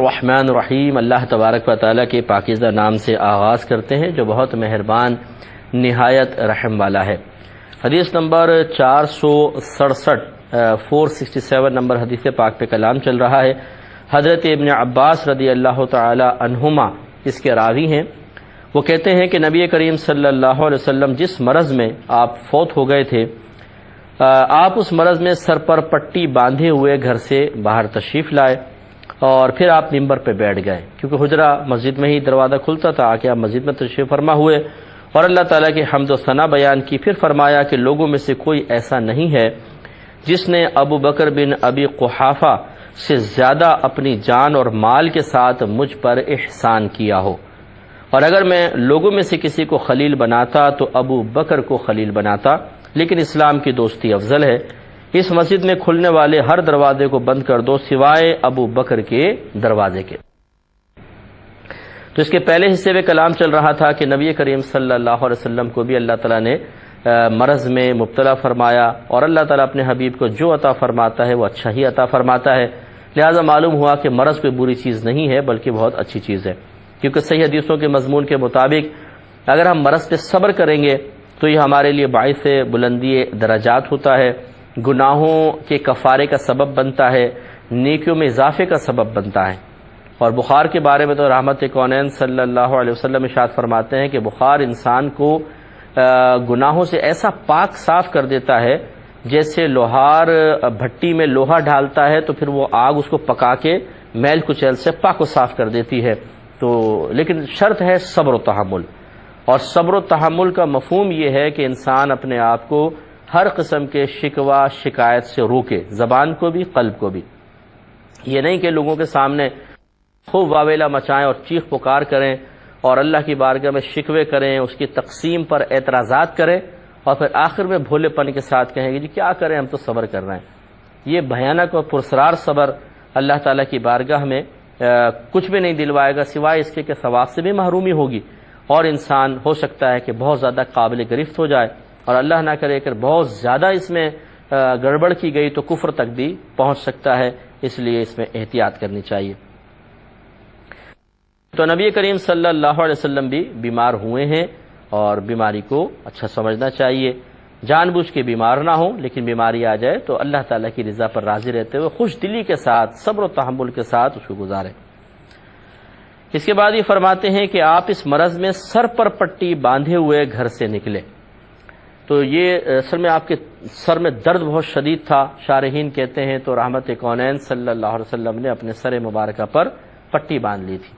الرحمن الرحیم، اللہ تبارک و تعالیٰ کے پاکیزہ نام سے آغاز کرتے ہیں جو بہت مہربان نہایت رحم والا ہے۔ حدیث نمبر 467 467 نمبر حدیث پاک پہ کلام چل رہا ہے۔ حضرت ابن عباس رضی اللہ تعالی عنہما اس کے راوی ہیں۔ وہ کہتے ہیں کہ نبی کریم صلی اللہ علیہ وسلم جس مرض میں آپ فوت ہو گئے تھے، آپ اس مرض میں سر پر پٹی باندھے ہوئے گھر سے باہر تشریف لائے اور پھر آپ ممبر پہ بیٹھ گئے، کیونکہ حجرہ مسجد میں ہی دروازہ کھلتا تھا، آ کے آپ مسجد میں تشریف فرما ہوئے اور اللہ تعالیٰ کی حمد و ثنا بیان کی۔ پھر فرمایا کہ لوگوں میں سے کوئی ایسا نہیں ہے جس نے ابو بکر بن ابی قحافہ سے زیادہ اپنی جان اور مال کے ساتھ مجھ پر احسان کیا ہو، اور اگر میں لوگوں میں سے کسی کو خلیل بناتا تو ابو بکر کو خلیل بناتا، لیکن اسلام کی دوستی افضل ہے۔ اس مسجد میں کھلنے والے ہر دروازے کو بند کر دو سوائے ابو بکر کے دروازے کے۔ تو اس کے پہلے حصے میں کلام چل رہا تھا کہ نبی کریم صلی اللہ علیہ وسلم کو بھی اللہ تعالیٰ نے مرض میں مبتلا فرمایا، اور اللہ تعالیٰ اپنے حبیب کو جو عطا فرماتا ہے وہ اچھا ہی عطا فرماتا ہے، لہذا معلوم ہوا کہ مرض کوئی بری چیز نہیں ہے بلکہ بہت اچھی چیز ہے، کیونکہ صحیح حدیثوں کے مضمون کے مطابق اگر ہم مرض پہ صبر کریں گے تو یہ ہمارے لیے باعث بلندی درجات ہوتا ہے، گناہوں کے کفارے کا سبب بنتا ہے، نیکیوں میں اضافے کا سبب بنتا ہے۔ اور بخار کے بارے میں تو رحمت کونین صلی اللہ علیہ وسلم ارشاد فرماتے ہیں کہ بخار انسان کو گناہوں سے ایسا پاک صاف کر دیتا ہے جیسے لوہار بھٹی میں لوہا ڈالتا ہے تو پھر وہ آگ اس کو پکا کے میل کچیل سے پاک و صاف کر دیتی ہے۔ تو لیکن شرط ہے صبر و تحمل، اور صبر و تحمل کا مفہوم یہ ہے کہ انسان اپنے آپ کو ہر قسم کے شکوہ شکایت سے روکے، زبان کو بھی قلب کو بھی۔ یہ نہیں کہ لوگوں کے سامنے خوب واویلا مچائیں اور چیخ پکار کریں اور اللہ کی بارگاہ میں شکوے کریں، اس کی تقسیم پر اعتراضات کریں اور پھر آخر میں بھولے پن کے ساتھ کہیں گے جی کیا کریں ہم تو صبر کر رہے ہیں۔ یہ بھیانک اور پرسرار صبر اللہ تعالیٰ کی بارگاہ میں کچھ بھی نہیں دلوائے گا سوائے اس کے کہ ثواب سے بھی محرومی ہوگی، اور انسان ہو سکتا ہے کہ بہت زیادہ قابل گرفت ہو جائے، اور اللہ نہ کرے کہ بہت زیادہ اس میں گڑبڑ کی گئی تو کفر تک بھی پہنچ سکتا ہے، اس لیے اس میں احتیاط کرنی چاہیے۔ تو نبی کریم صلی اللہ علیہ وسلم بھی بیمار ہوئے ہیں اور بیماری کو اچھا سمجھنا چاہیے، جان بوجھ کے بیمار نہ ہوں، لیکن بیماری آ جائے تو اللہ تعالیٰ کی رضا پر راضی رہتے ہوئے خوش دلی کے ساتھ صبر و تحمل کے ساتھ اس کو گزاریں۔ اس کے بعد یہ فرماتے ہیں کہ آپ اس مرض میں سر پر پٹی باندھے ہوئے گھر سے نکلے۔ تو یہ اصل میں آپ کے سر میں درد بہت شدید تھا، شارحین کہتے ہیں تو رحمت کونین صلی اللہ علیہ وسلم نے اپنے سر مبارکہ پر پٹی باندھ لی تھی۔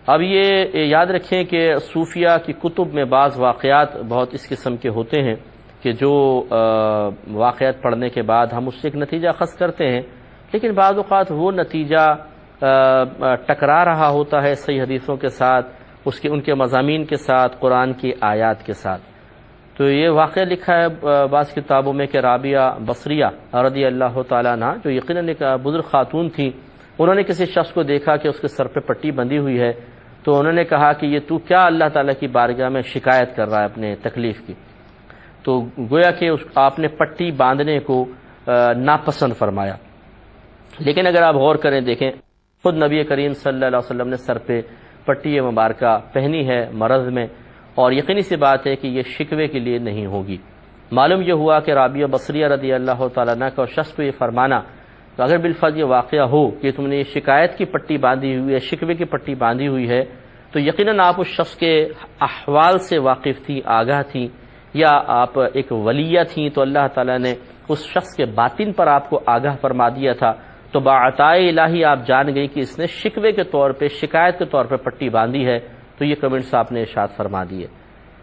اب یہ یاد رکھیں کہ صوفیہ کی کتب میں بعض واقعات بہت اس قسم کے ہوتے ہیں کہ جو واقعات پڑھنے کے بعد ہم اس سے ایک نتیجہ اخذ کرتے ہیں، لیکن بعض اوقات وہ نتیجہ ٹکرا رہا ہوتا ہے صحیح حدیثوں کے ساتھ، ان کے مضامین کے ساتھ، قرآن کی آیات کے ساتھ۔ تو یہ واقعہ لکھا ہے بعض کتابوں میں کہ رابعہ بصریہ رضی اللہ تعالیٰ عنہ جو یقیناً ایک بزرگ خاتون تھی، انہوں نے کسی شخص کو دیکھا کہ اس کے سر پہ پٹی بندھی ہوئی ہے، تو انہوں نے کہا کہ یہ تو کیا اللہ تعالیٰ کی بارگاہ میں شکایت کر رہا ہے اپنے تکلیف کی؟ تو گویا کہ آپ نے پٹی باندھنے کو ناپسند فرمایا۔ لیکن اگر آپ غور کریں دیکھیں، خود نبی کریم صلی اللہ علیہ وسلم نے سر پہ پٹی مبارکہ پہنی ہے مرض میں، اور یقینی سی بات ہے کہ یہ شکوے کے لیے نہیں ہوگی۔ معلوم یہ ہوا کہ رابعہ بصریہ رضی اللہ تعالیٰ عنہ کا شخص کو یہ فرمانا کہ اگر بالفرض یہ واقعہ ہو کہ تم نے یہ شکایت کی پٹی باندھی ہوئی ہے، شکوے کی پٹی باندھی ہوئی ہے، تو یقیناً آپ اس شخص کے احوال سے واقف تھی، آگاہ تھی، یا آپ ایک ولیہ تھیں تو اللہ تعالیٰ نے اس شخص کے باطن پر آپ کو آگاہ فرما دیا تھا، تو بعطائے الہی آپ جان گئی کہ اس نے شکوے کے طور پہ، شکایت کے طور پہ پٹی باندھی ہے، تو یہ کمنٹس آپ نے ارشاد فرما دیے۔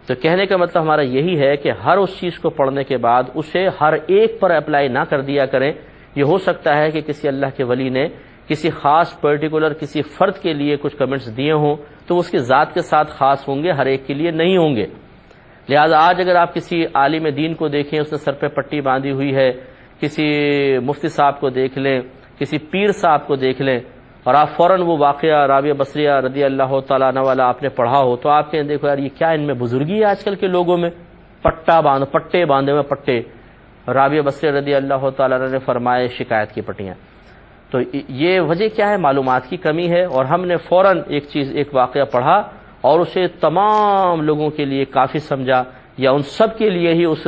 تو کہنے کا مطلب ہمارا یہی ہے کہ ہر اس چیز کو پڑھنے کے بعد اسے ہر ایک پر اپلائی نہ کر دیا کریں۔ یہ ہو سکتا ہے کہ کسی اللہ کے ولی نے کسی خاص پرٹیکولر کسی فرد کے لیے کچھ کمنٹس دیے ہوں تو اس کی ذات کے ساتھ خاص ہوں گے، ہر ایک کے لیے نہیں ہوں گے۔ لہذا آج اگر آپ کسی عالم دین کو دیکھیں اس نے سر پہ پٹی باندھی ہوئی ہے، کسی مفتی صاحب کو دیکھ لیں، کسی پیر صاحب کو دیکھ لیں، اور آپ فوراً وہ واقعہ رابعہ بصریہ رضی اللہ تعالیٰ عنہ والا آپ نے پڑھا ہو تو آپ کہیں دیکھو یار یہ کیا ان میں بزرگی ہے آج کل کے لوگوں میں، پٹے باندھے ہوئے پٹے۔ رابعہ بصریہ رضی اللہ تعالیٰ عنہ نے فرمائے شکایت کی پٹیاں۔ تو تو یہ وجہ کیا ہے؟ معلومات کی کمی ہے، اور ہم نے فوراً ایک واقعہ پڑھا اور اسے تمام لوگوں کے لیے کافی سمجھا، یا ان سب کے لیے ہی اس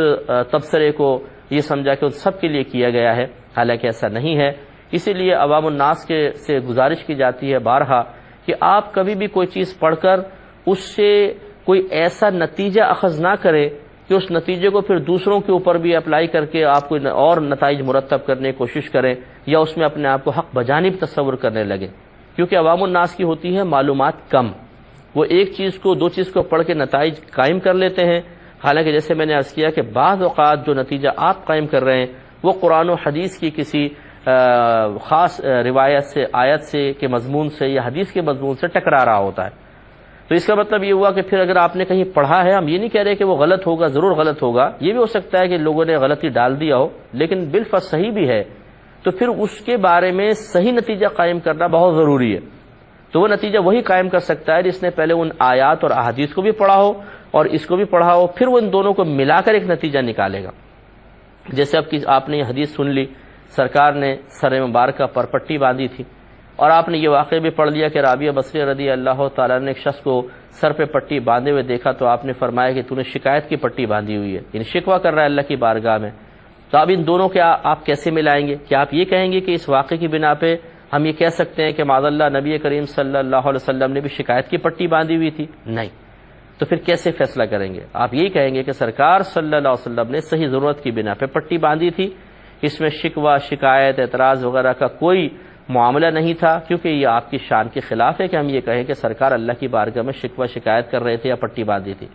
تبصرے کو یہ سمجھا کہ ان سب کے لیے کیا گیا ہے، حالانکہ ایسا نہیں ہے۔ اسی لیے عوام الناس سے گزارش کی جاتی ہے بارہا کہ آپ کبھی بھی کوئی چیز پڑھ کر اس سے کوئی ایسا نتیجہ اخذ نہ کریں کہ اس نتیجے کو پھر دوسروں کے اوپر بھی اپلائی کر کے آپ کوئی اور نتائج مرتب کرنے کی کوشش کریں، یا اس میں اپنے آپ کو حق بجانب تصور کرنے لگیں، کیونکہ عوام الناس کی ہوتی ہے معلومات کم، وہ ایک چیز کو دو چیز کو پڑھ کے نتائج قائم کر لیتے ہیں، حالانکہ جیسے میں نے عرض کیا کہ بعض اوقات جو نتیجہ آپ قائم کر رہے ہیں وہ قرآن و حدیث کی کسی خاص روایت سے، آیت سے کے مضمون سے یا حدیث کے مضمون سے ٹکرا رہا ہوتا ہے۔ تو اس کا مطلب یہ ہوا کہ پھر اگر آپ نے کہیں پڑھا ہے، ہم یہ نہیں کہہ رہے کہ وہ غلط ہوگا، ضرور غلط ہوگا، یہ بھی ہو سکتا ہے کہ لوگوں نے غلطی ڈال دیا ہو، لیکن بالفرض صحیح بھی ہے، تو پھر اس کے بارے میں صحیح نتیجہ قائم کرنا بہت ضروری ہے۔ تو وہ نتیجہ وہی قائم کر سکتا ہے جس نے پہلے ان آیات اور احادیث کو بھی پڑھا ہو اور اس کو بھی پڑھا ہو، پھر وہ ان دونوں کو ملا کر ایک نتیجہ نکالے گا۔ جیسے اب آپ نے یہ حدیث سن لی، سرکار نے سر مبارکہ پر پٹی باندھی تھی، اور آپ نے یہ واقعہ بھی پڑھ لیا کہ رابعہ بصری رضی اللہ تعالیٰ نے ایک شخص کو سر پہ پٹی باندھے ہوئے دیکھا، تو آپ نے فرمایا کہ تو نے شکایت کی پٹی باندھی ہوئی ہے، یعنی شکوہ کر رہا ہے اللہ کی بارگاہ میں۔ تو اب ان دونوں کے آپ کیسے ملائیں گے؟ کیا آپ یہ کہیں گے کہ اس واقعے کی بنا پہ ہم یہ کہہ سکتے ہیں کہ معاذ اللہ نبی کریم صلی اللہ علیہ وسلم نے بھی شکایت کی پٹی باندھی ہوئی تھی؟ نہیں۔ تو پھر کیسے فیصلہ کریں گے؟ آپ یہی کہیں گے کہ سرکار صلی اللہ علیہ وسلم نے صحیح ضرورت کی بنا پہ پٹی باندھی تھی، اس میں شکوہ، شکایت، اعتراض وغیرہ کا کوئی معاملہ نہیں تھا، کیونکہ یہ آپ کی شان کے خلاف ہے کہ ہم یہ کہیں کہ سرکار اللہ کی بارگاہ میں شکوہ شکایت کر رہے تھے یا پٹی باندھی تھی۔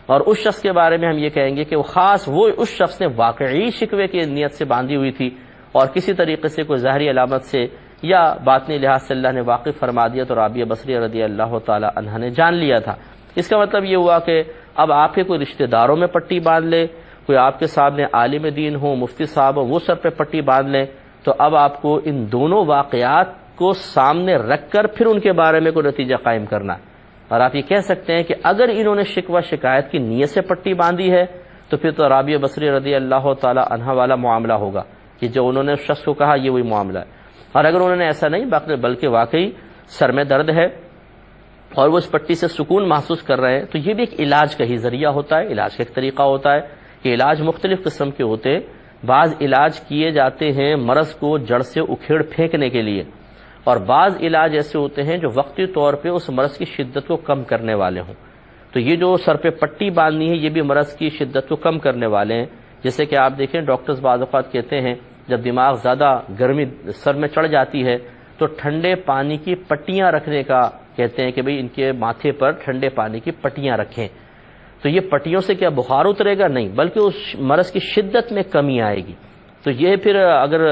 اور اس شخص کے بارے میں ہم یہ کہیں گے کہ وہ خاص اس شخص نے واقعی شکوے کی نیت سے باندھی ہوئی تھی، اور کسی طریقے سے کوئی ظاہری علامت سے یا باطنی لحاظ سے اللہ نے واقف فرما دیا تو رابعہ بصری رضی اللہ تعالی عنہ نے جان لیا تھا۔ اس کا مطلب یہ ہوا کہ اب آپ کے کوئی رشتہ داروں میں پٹی باندھ لے، کوئی آپ کے سامنے عالم دین ہو، مفتی صاحب ہو، وہ سر پہ پٹی باندھ لیں، تو اب آپ کو ان دونوں واقعات کو سامنے رکھ کر پھر ان کے بارے میں کوئی نتیجہ قائم کرنا ہے۔ اور آپ یہ کہہ سکتے ہیں کہ اگر انہوں نے شکوہ شکایت کی نیت سے پٹی باندھی ہے تو پھر تو رابعہ بصری رضی اللہ تعالی عنہ والا معاملہ ہوگا کہ جو انہوں نے اس شخص کو کہا یہ وہی معاملہ ہے۔ اور اگر انہوں نے ایسا نہیں بلکہ واقعی سر میں درد ہے اور وہ اس پٹی سے سکون محسوس کر رہے ہیں، تو یہ بھی ایک علاج کا ہی ذریعہ ہوتا ہے، علاج کا ایک طریقہ ہوتا ہے کہ علاج مختلف قسم کے ہوتے ہیں۔ بعض علاج کیے جاتے ہیں مرض کو جڑ سے اکھیڑ پھینکنے کے لیے، اور بعض علاج ایسے ہوتے ہیں جو وقتی طور پہ اس مرض کی شدت کو کم کرنے والے ہوں۔ تو یہ جو سر پہ پٹی باندھنی ہے یہ بھی مرض کی شدت کو کم کرنے والے ہیں۔ جیسے کہ آپ دیکھیں ڈاکٹرز بعض اوقات کہتے ہیں جب دماغ زیادہ گرمی سر میں چڑھ جاتی ہے تو ٹھنڈے پانی کی پٹیاں رکھنے کا کہتے ہیں کہ بھئی ان کے ماتھے پر ٹھنڈے پانی کی پٹیاں رکھیں، تو یہ پٹیوں سے کیا بخار اترے گا؟ نہیں، بلکہ اس مرض کی شدت میں کمی آئے گی۔ تو یہ پھر اگر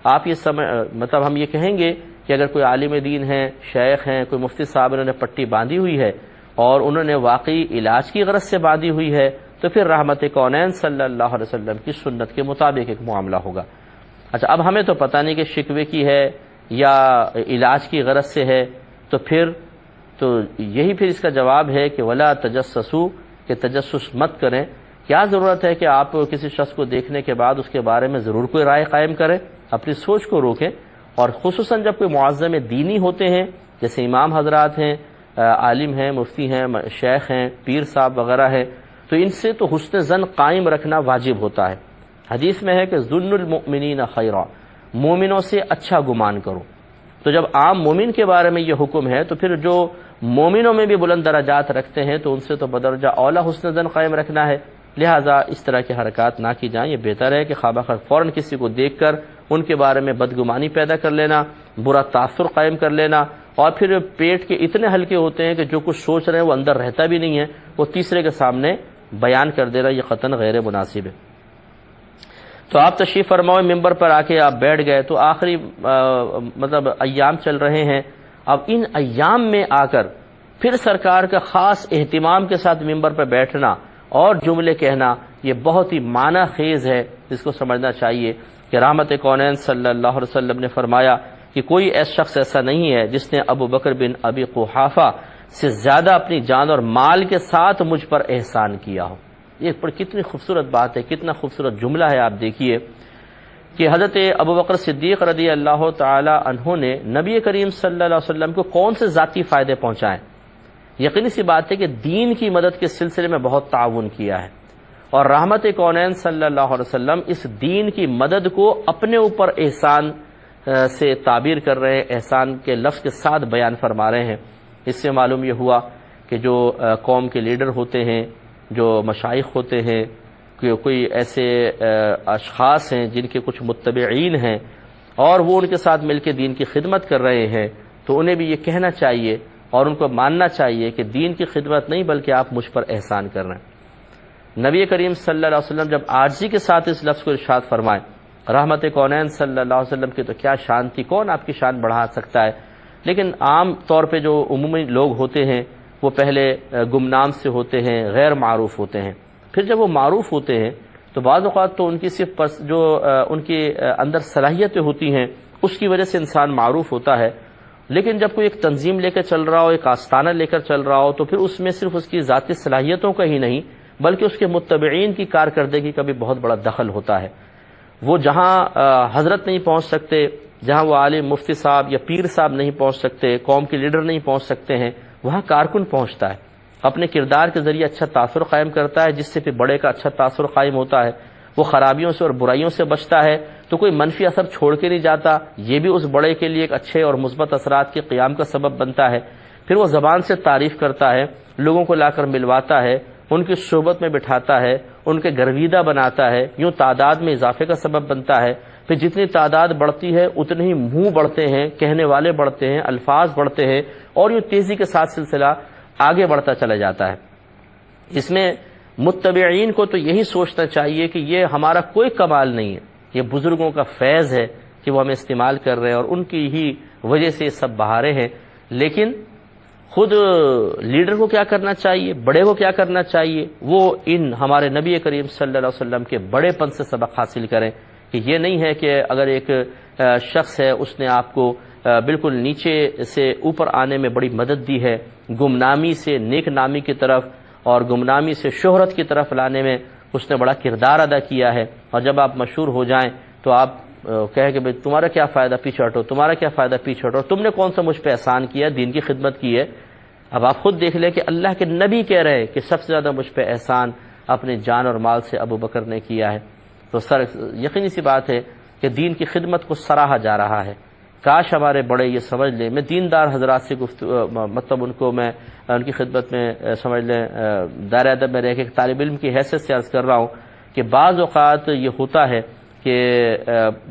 آپ یہ مطلب ہم یہ کہیں گے کہ اگر کوئی عالم دین ہے، شیخ ہیں، کوئی مفتی صاحب انہوں نے پٹی باندھی ہوئی ہے اور انہوں نے واقعی علاج کی غرض سے باندھی ہوئی ہے، تو پھر رحمت کونین صلی اللہ علیہ وسلم کی سنت کے مطابق ایک معاملہ ہوگا۔ اچھا، اب ہمیں تو پتہ نہیں کہ شکوے کی ہے یا علاج کی غرض سے ہے، تو یہی پھر اس کا جواب ہے کہ ولا تجسسوا، کہ تجسس مت کریں۔ کیا ضرورت ہے کہ آپ کسی شخص کو دیکھنے کے بعد اس کے بارے میں ضرور کوئی رائے قائم کریں؟ اپنی سوچ کو روکیں، اور خصوصاً جب کوئی معظم دینی ہوتے ہیں جیسے امام حضرات ہیں، عالم ہیں، مفتی ہیں، شیخ ہیں، پیر صاحب وغیرہ ہیں، تو ان سے تو حسن ظن قائم رکھنا واجب ہوتا ہے۔ حدیث میں ہے کہ ظن المؤمنین خیرا، مومنوں سے اچھا گمان کرو۔ تو جب عام مومن کے بارے میں یہ حکم ہے تو پھر جو مومنوں میں بھی بلند درجات رکھتے ہیں تو ان سے تو بدرجہ اولا حسن ظن قائم رکھنا ہے، لہٰذا اس طرح کی حرکات نہ کی جائیں۔ یہ بہتر ہے کہ خواہ بخواہ فوراً کسی کو دیکھ کر ان کے بارے میں بدگمانی پیدا کر لینا، برا تاثر قائم کر لینا، اور پھر پیٹ کے اتنے ہلکے ہوتے ہیں کہ جو کچھ سوچ رہے ہیں وہ اندر رہتا بھی نہیں ہے، وہ تیسرے کے سامنے بیان کر دے رہا، یہ قطعاً غیر مناسب ہے۔ تو آپ تشریف فرمائے ممبر پر آ کے آپ بیٹھ گئے، تو آخری مطلب ایام چل رہے ہیں، اب ان ایام میں آ کر پھر سرکار کا خاص اہتمام کے ساتھ ممبر پر بیٹھنا اور جملے کہنا یہ بہت ہی معنی خیز ہے، اس کو سمجھنا چاہیے کہ رحمت کونین صلی اللہ علیہ وسلم نے فرمایا کہ کوئی ایسا شخص ایسا نہیں ہے جس نے ابو بکر بن ابی قحافہ سے زیادہ اپنی جان اور مال کے ساتھ مجھ پر احسان کیا ہو۔ یہ پر کتنی خوبصورت بات ہے، کتنا خوبصورت جملہ ہے، آپ دیکھیے کہ حضرت ابو بکر صدیق رضی اللہ تعالی عنہ نے نبی کریم صلی اللہ علیہ وسلم کو کون سے ذاتی فائدے پہنچائے؟ یقینی سی بات ہے کہ دین کی مدد کے سلسلے میں بہت تعاون کیا ہے، اور رحمت کونین صلی اللہ علیہ وسلم اس دین کی مدد کو اپنے اوپر احسان سے تعبیر کر رہے ہیں، احسان کے لفظ کے ساتھ بیان فرما رہے ہیں۔ اس سے معلوم یہ ہوا کہ جو قوم کے لیڈر ہوتے ہیں، جو مشائخ ہوتے ہیں، کوئی ایسے اشخاص ہیں جن کے کچھ متبعین ہیں اور وہ ان کے ساتھ مل کے دین کی خدمت کر رہے ہیں، تو انہیں بھی یہ کہنا چاہیے اور ان کو ماننا چاہیے کہ دین کی خدمت نہیں بلکہ آپ مجھ پر احسان کر رہے ہیں۔ نبی کریم صلی اللہ علیہ وسلم جب عاجزی کے ساتھ اس لفظ کو ارشاد فرمائے، رحمت کونین صلی اللہ علیہ وسلم کی تو کیا شان تھی، کون آپ کی شان بڑھا سکتا ہے؟ لیکن عام طور پہ جو عمومی لوگ ہوتے ہیں وہ پہلے گمنام سے ہوتے ہیں، غیر معروف ہوتے ہیں، پھر جب وہ معروف ہوتے ہیں تو بعض اوقات تو ان کی صرف جو ان کی اندر صلاحیتیں ہوتی ہیں اس کی وجہ سے انسان معروف ہوتا ہے، لیکن جب کوئی ایک تنظیم لے کر چل رہا ہو، ایک آستانہ لے کر چل رہا ہو، تو پھر اس میں صرف اس کی ذاتی صلاحیتوں کا ہی نہیں بلکہ اس کے متبعین کی کارکردگی کا بھی بہت بڑا دخل ہوتا ہے۔ وہ جہاں حضرت نہیں پہنچ سکتے، جہاں وہ عالم مفتی صاحب یا پیر صاحب نہیں پہنچ سکتے، قوم کے لیڈر نہیں پہنچ سکتے ہیں، وہاں کارکن پہنچتا ہے، اپنے کردار کے ذریعے اچھا تاثر قائم کرتا ہے، جس سے پھر بڑے کا اچھا تاثر قائم ہوتا ہے، وہ خرابیوں سے اور برائیوں سے بچتا ہے تو کوئی منفی اثر چھوڑ کے نہیں جاتا، یہ بھی اس بڑے کے لیے ایک اچھے اور مثبت اثرات کے قیام کا سبب بنتا ہے۔ پھر وہ زبان سے تعریف کرتا ہے، لوگوں کو لا کر ملواتا ہے، ان کی صحبت میں بٹھاتا ہے، ان کے گرویدہ بناتا ہے، یوں تعداد میں اضافے کا سبب بنتا ہے۔ پھر جتنی تعداد بڑھتی ہے اتنے ہی منہ بڑھتے ہیں، کہنے والے بڑھتے ہیں، الفاظ بڑھتے ہیں، اور یوں تیزی کے ساتھ سلسلہ آگے بڑھتا چلا جاتا ہے۔ اس میں متبعین کو تو یہی سوچنا چاہیے کہ یہ ہمارا کوئی کمال نہیں ہے، یہ بزرگوں کا فیض ہے کہ وہ ہمیں استعمال کر رہے ہیں اور ان کی ہی وجہ سے یہ سب بہارے ہیں۔ لیکن خود لیڈر کو کیا کرنا چاہیے، بڑے کو کیا کرنا چاہیے؟ وہ ان ہمارے نبی کریم صلی اللہ علیہ وسلم کے بڑے پن سے سبق حاصل کریں کہ یہ نہیں ہے کہ اگر ایک شخص ہے اس نے آپ کو بالکل نیچے سے اوپر آنے میں بڑی مدد دی ہے، گمنامی سے نیک نامی کی طرف اور گمنامی سے شہرت کی طرف لانے میں اس نے بڑا کردار ادا کیا ہے، اور جب آپ مشہور ہو جائیں تو آپ کہے کہ بھئی تمہارا کیا فائدہ، پیچھے ہٹو، تمہارا کیا فائدہ، پیچھے ہٹو، تم نے کون سا مجھ پہ احسان کیا، دین کی خدمت کی ہے۔ اب آپ خود دیکھ لیں کہ اللہ کے نبی کہہ رہے ہیں کہ سب سے زیادہ مجھ پہ احسان اپنے جان اور مال سے ابو بکر نے کیا ہے، تو یقینی سی بات ہے کہ دین کی خدمت کو سراہا جا رہا ہے۔ کاش ہمارے بڑے یہ سمجھ لیں، میں دیندار حضرات سے مطلب ان کو میں ان کی خدمت میں سمجھ لیں دائرہ ادب میں رہ کے طالب علم کی حیثیت سے عرض کر رہا ہوں کہ بعض اوقات یہ ہوتا ہے کہ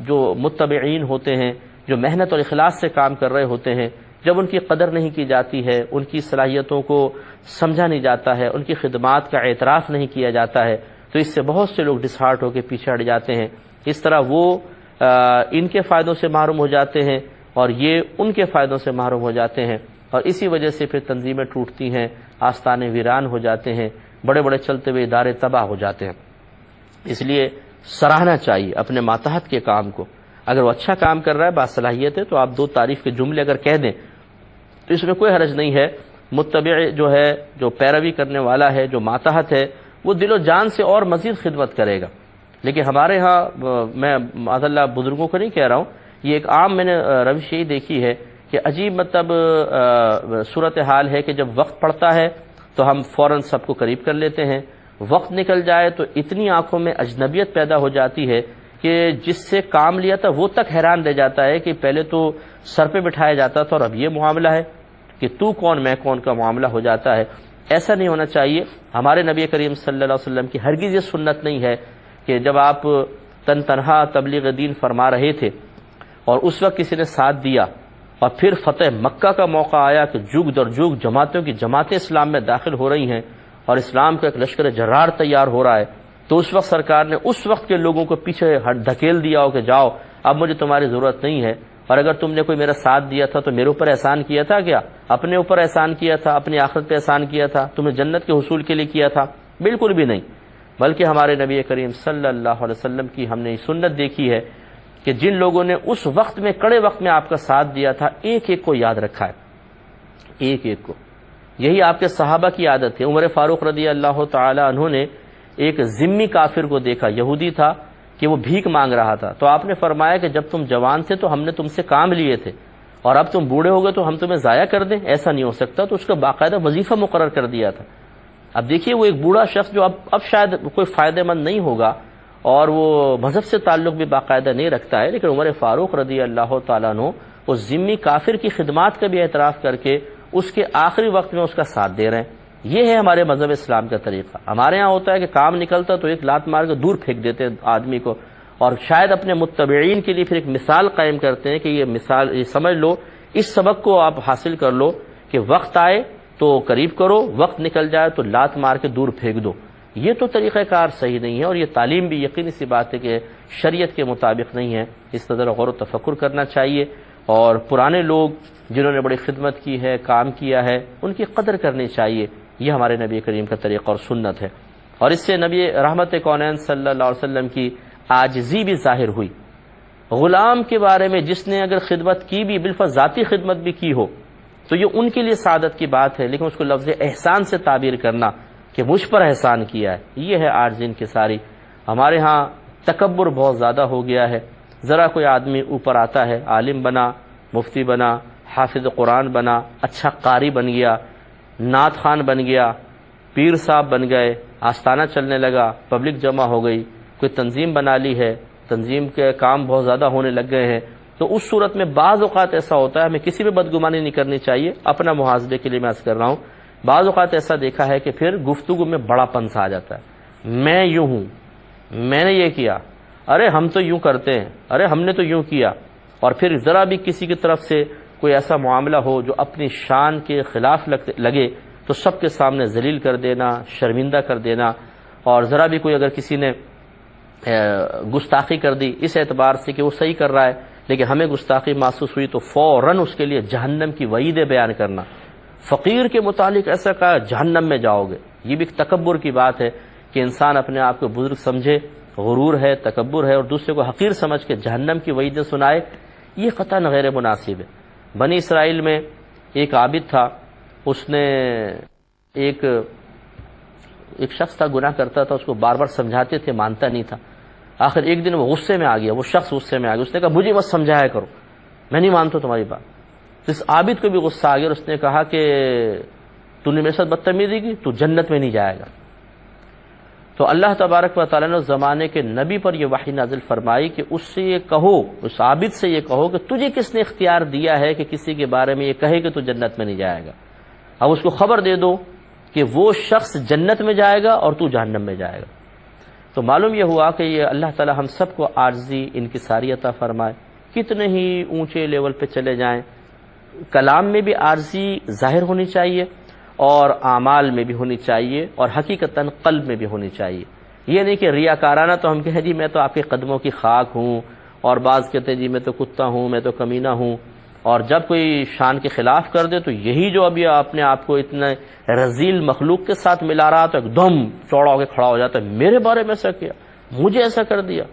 جو متبعین ہوتے ہیں، جو محنت اور اخلاص سے کام کر رہے ہوتے ہیں، جب ان کی قدر نہیں کی جاتی ہے، ان کی صلاحیتوں کو سمجھا نہیں جاتا ہے، ان کی خدمات کا اعتراف نہیں کیا جاتا ہے، تو اس سے بہت سے لوگ ڈسہارٹ ہو کے پیچھے ہٹ جاتے ہیں۔ اس طرح وہ ان کے فائدوں سے محروم ہو جاتے ہیں اور یہ ان کے فائدوں سے محروم ہو جاتے ہیں، اور اسی وجہ سے پھر تنظیمیں ٹوٹتی ہیں، آستانے ویران ہو جاتے ہیں، بڑے بڑے چلتے ہوئے ادارے تباہ ہو جاتے ہیں۔ اس لیے سراہنا چاہیے اپنے ماتحت کے کام کو، اگر وہ اچھا کام کر رہا ہے، باصلاحیت ہے، تو آپ دو تعریف کے جملے اگر کہہ دیں تو اس میں کوئی حرج نہیں ہے۔ متبع جو ہے، جو پیروی کرنے والا ہے، جو ماتحت ہے، وہ دل و جان سے اور مزید خدمت کرے گا۔ لیکن ہمارے ہاں، میں معاذ اللہ بزرگوں کو نہیں کہہ رہا ہوں، یہ ایک عام میں نے روش یہی دیکھی ہے کہ عجیب مطلب صورتحال ہے کہ جب وقت پڑتا ہے تو ہم فوراً سب کو قریب کر لیتے ہیں، وقت نکل جائے تو اتنی آنکھوں میں اجنبیت پیدا ہو جاتی ہے کہ جس سے کام لیا تھا وہ تک حیران رہ جاتا ہے کہ پہلے تو سر پہ بٹھایا جاتا تھا اور اب یہ معاملہ ہے کہ تو کون میں کون کا معاملہ ہو جاتا ہے۔ ایسا نہیں ہونا چاہیے۔ ہمارے نبی کریم صلی اللہ علیہ وسلم کی ہرگز یہ سنت نہیں ہے کہ جب آپ تنہا تبلیغ دین فرما رہے تھے اور اس وقت کسی نے ساتھ دیا اور پھر فتح مکہ کا موقع آیا کہ جگ در جگ جماعتوں کی جماعتیں اسلام میں داخل ہو رہی ہیں اور اسلام کا ایک لشکر جرار تیار ہو رہا ہے، تو اس وقت سرکار نے اس وقت کے لوگوں کو پیچھے دھکیل دیا ہو کہ جاؤ، اب مجھے تمہاری ضرورت نہیں ہے، اور اگر تم نے کوئی میرا ساتھ دیا تھا تو میرے اوپر احسان کیا تھا کیا؟ اپنے اوپر احسان کیا تھا، اپنی آخرت پہ احسان کیا تھا، تم نے جنت کے حصول کے لیے کیا تھا؟ بالکل بھی نہیں، بلکہ ہمارے نبی کریم صلی اللہ علیہ وسلم کی ہم نے یہ سنت دیکھی ہے کہ جن لوگوں نے اس وقت میں، کڑے وقت میں آپ کا ساتھ دیا تھا، ایک ایک کو یاد رکھا ہے، ایک ایک کو۔ یہی آپ کے صحابہ کی عادت ہے۔ عمر فاروق رضی اللہ تعالی عنہ نے ایک ذمی کافر کو دیکھا، یہودی تھا، کہ وہ بھیک مانگ رہا تھا، تو آپ نے فرمایا کہ جب تم جوان تھے تو ہم نے تم سے کام لیے تھے، اور اب تم بوڑھے ہو گئے تو ہم تمہیں ضائع کر دیں؟ ایسا نہیں ہو سکتا۔ تو اس کا باقاعدہ وظیفہ مقرر کر دیا تھا۔ اب دیکھیے وہ ایک بوڑھا شخص جو اب شاید کوئی فائدہ مند نہیں ہوگا اور وہ مذہب سے تعلق بھی باقاعدہ نہیں رکھتا ہے، لیکن عمر فاروق رضی اللہ تعالیٰ عنہ اس ذمی کافر کی خدمات کا بھی اعتراف کر کے اس کے آخری وقت میں اس کا ساتھ دے رہے ہیں۔ یہ ہے ہمارے مذہب اسلام کا طریقہ۔ ہمارے ہاں ہوتا ہے کہ کام نکلتا تو ایک لات مار کے دور پھینک دیتے ہیں آدمی کو، اور شاید اپنے متبعین کے لیے پھر ایک مثال قائم کرتے ہیں کہ یہ مثال، یہ سمجھ لو، اس سبق کو آپ حاصل کر لو کہ وقت آئے تو قریب کرو، وقت نکل جائے تو لات مار کے دور پھینک دو۔ یہ تو طریقہ کار صحیح نہیں ہے، اور یہ تعلیم بھی یقینی سی بات ہے کہ شریعت کے مطابق نہیں ہے۔ اس پر ذرا غور و تفکر کرنا چاہیے، اور پرانے لوگ جنہوں نے بڑی خدمت کی ہے، کام کیا ہے، ان کی قدر کرنی چاہیے۔ یہ ہمارے نبی کریم کا طریقہ اور سنت ہے، اور اس سے نبی رحمت کونین صلی اللہ علیہ وسلم کی عاجزی بھی ظاہر ہوئی۔ غلام کے بارے میں جس نے اگر خدمت کی بھی، بالفرض ذاتی خدمت بھی کی ہو، تو یہ ان کے لیے سعادت کی بات ہے، لیکن اس کو لفظ احسان سے تعبیر کرنا کہ مجھ پر احسان کیا ہے، یہ ہے عاجزی کی ساری۔ ہمارے ہاں تکبر بہت زیادہ ہو گیا ہے۔ ذرا کوئی آدمی اوپر آتا ہے، عالم بنا، مفتی بنا، حافظ قرآن بنا، اچھا قاری بن گیا، نعت خوان بن گیا، پیر صاحب بن گئے، آستانہ چلنے لگا، پبلک جمع ہو گئی، کوئی تنظیم بنا لی ہے، تنظیم کے کام بہت زیادہ ہونے لگ گئے ہیں، تو اس صورت میں بعض اوقات ایسا ہوتا ہے، ہمیں کسی بھی بدگمانی نہیں کرنی چاہیے، اپنا محاسبے کے لیے میں عرض کر رہا ہوں، بعض اوقات ایسا دیکھا ہے کہ پھر گفتگو میں بڑا پن سا آ جاتا ہے، میں یوں ہوں، میں نے یہ کیا، ارے ہم تو یوں کرتے ہیں، ارے ہم نے تو یوں کیا، اور پھر ذرا بھی کسی کی طرف سے کوئی ایسا معاملہ ہو جو اپنی شان کے خلاف لگے تو سب کے سامنے ذلیل کر دینا، شرمندہ کر دینا، اور ذرا بھی کوئی اگر کسی نے گستاخی کر دی اس اعتبار سے کہ وہ صحیح کر رہا ہے لیکن ہمیں گستاخی محسوس ہوئی تو فوراً اس کے لیے جہنم کی وعیدیں بیان کرنا، فقیر کے متعلق ایسا کہا جہنم میں جاؤ گے۔ یہ بھی ایک تکبر کی بات ہے کہ انسان اپنے آپ کو بزرگ سمجھے، غرور ہے، تکبر ہے، اور دوسرے کو حقیر سمجھ کے جہنم کی وعیدیں سنائے، یہ قطعاً غیر مناسب ہے۔ بنی اسرائیل میں ایک عابد تھا، اس نے ایک شخص تھا گناہ کرتا تھا، اس کو بار بار سمجھاتے تھے، مانتا نہیں تھا۔ آخر ایک دن وہ غصے میں آ گیا، وہ شخص غصے میں آ گیا، اس نے کہا مجھے بس سمجھایا کرو، میں نہیں مانتا تمہاری بات۔ اس عابد کو بھی غصہ آ گیا اور اس نے کہا کہ تو نے میرے ساتھ بدتمیزی کی، تو جنت میں نہیں جائے گا۔ تو اللہ تبارک و تعالیٰ نے اس زمانے کے نبی پر یہ وحی نازل فرمائی کہ اس سے یہ کہو، اس عابد سے یہ کہو کہ تجھے کس نے اختیار دیا ہے کہ کسی کے بارے میں یہ کہے کہ تو جنت میں نہیں جائے گا۔ اب اس کو خبر دے دو کہ وہ شخص جنت میں جائے گا اور تو جہنم میں جائے گا۔ تو معلوم یہ ہوا کہ یہ اللہ تعالیٰ ہم سب کو عاجزی انکساری عطا فرمائے، کتنے ہی اونچے لیول پہ چلے جائیں، کلام میں بھی عاجزی ظاہر ہونی چاہیے اور اعمال میں بھی ہونی چاہیے، اور حقیقتاً قلب میں بھی ہونی چاہیے۔ یہ نہیں کہ ریاکارانہ تو ہم کہیں جی میں تو آپ کے قدموں کی خاک ہوں، اور بعض کہتے ہیں جی میں تو کتا ہوں، میں تو کمینہ ہوں، اور جب کوئی شان کے خلاف کر دے تو یہی جو ابھی اپنے آپ کو اتنے رذیل مخلوق کے ساتھ ملا رہا تو ایک دم چوڑا ہو کے کھڑا ہو جاتا ہے، میرے بارے میں ایسا کیا، مجھے ایسا کر دیا۔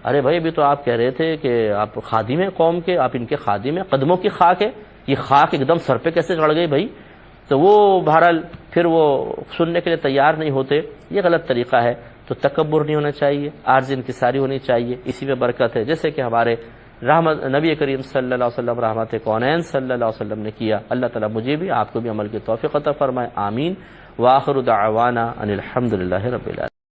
ارے بھائی ابھی تو آپ کہہ رہے تھے کہ آپ خادم ہیں قوم کے، آپ ان کے خادم ہیں، قدموں کی خاک ہے، یہ خاک ایک دم سر پہ کیسے چڑھ گئی بھائی؟ تو وہ بہرحال پھر وہ سننے کے لیے تیار نہیں ہوتے۔ یہ غلط طریقہ ہے۔ تو تکبر نہیں ہونا چاہیے، عاجز انکساری ہونی چاہیے، اسی میں برکت ہے، جیسے کہ ہمارے نبی کریم صلی اللہ علیہ وسلم رحمت کونین صلی اللہ علیہ وسلم نے کیا۔ اللہ تعالیٰ مجھے بھی آپ کو بھی عمل کی توفیق عطا فرمائے، آمین۔ وآخر دعوانا ان الحمد للہ رب العالمین۔